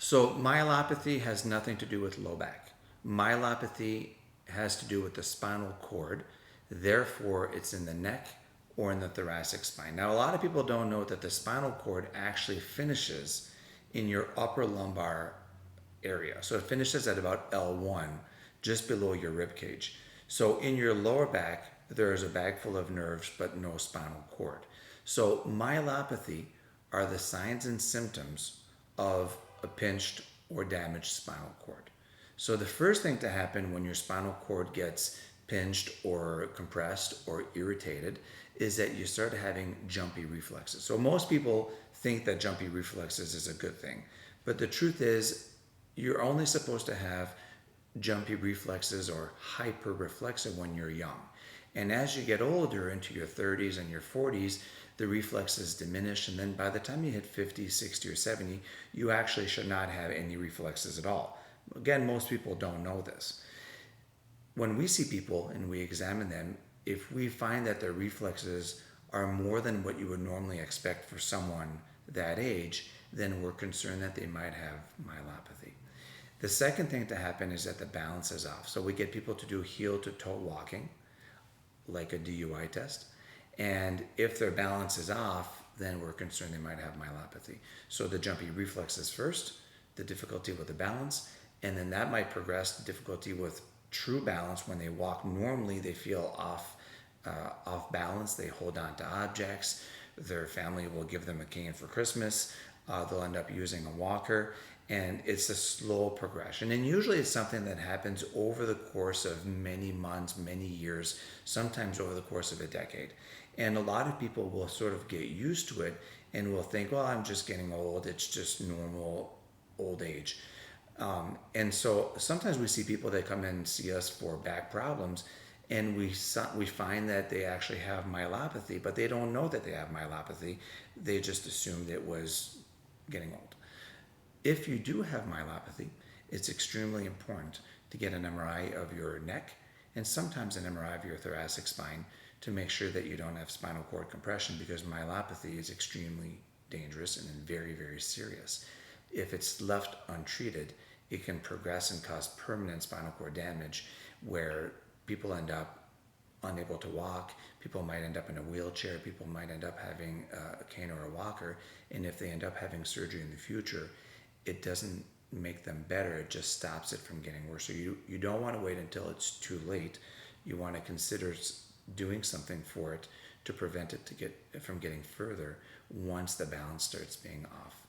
So myelopathy has nothing to do with low back. Myelopathy has to do with the spinal cord. Therefore, it's in the neck or in the thoracic spine. Now, a lot of people don't know that the spinal cord actually finishes in your upper lumbar area. So it finishes at about L1, just below your rib cage. So in your lower back, there is a bag full of nerves, but no spinal cord. So myelopathy are the signs and symptoms of a pinched or damaged spinal cord. So the first thing to happen when your spinal cord gets pinched or compressed or irritated is that you start having jumpy reflexes. So most people think that jumpy reflexes is a good thing, but the truth is you're only supposed to have jumpy reflexes or hyperreflexive when you're young. And as you get older into your 30s and your 40s, the reflexes diminish. And then by the time you hit 50, 60, or 70, you actually should not have any reflexes at all. Again, most people don't know this. When we see people and we examine them, if we find that their reflexes are more than what you would normally expect for someone that age, then we're concerned that they might have myelopathy. The second thing to happen is that the balance is off. So we get people to do heel to toe walking, like a DUI test. And if their balance is off, then we're concerned they might have myelopathy. So the jumpy reflexes first, the difficulty with the balance, and then that might progress to difficulty with true balance. When they walk normally, they feel off balance. They hold on to objects. Their family will give them a cane for Christmas. They'll end up using a walker, and it's a slow progression. And usually it's something that happens over the course of many months, many years, sometimes over the course of a decade. And a lot of people will sort of get used to it and will think, well, I'm just getting old. It's just normal old age. And so sometimes we see people that come in and see us for back problems, and we find that they actually have myelopathy, but they don't know that they have myelopathy. They just assumed it was getting old. If you do have myelopathy, it's extremely important to get an MRI of your neck and sometimes an MRI of your thoracic spine to make sure that you don't have spinal cord compression, because myelopathy is extremely dangerous and very, very serious. If it's left untreated, it can progress and cause permanent spinal cord damage where people end up unable to walk. People might end up in a wheelchair. People might end up having a cane or a walker. And if they end up having surgery in the future, it doesn't make them better. It just stops it from getting worse. So you don't want to wait until it's too late. You want to consider doing something for it to prevent it from getting further once the balance starts being off.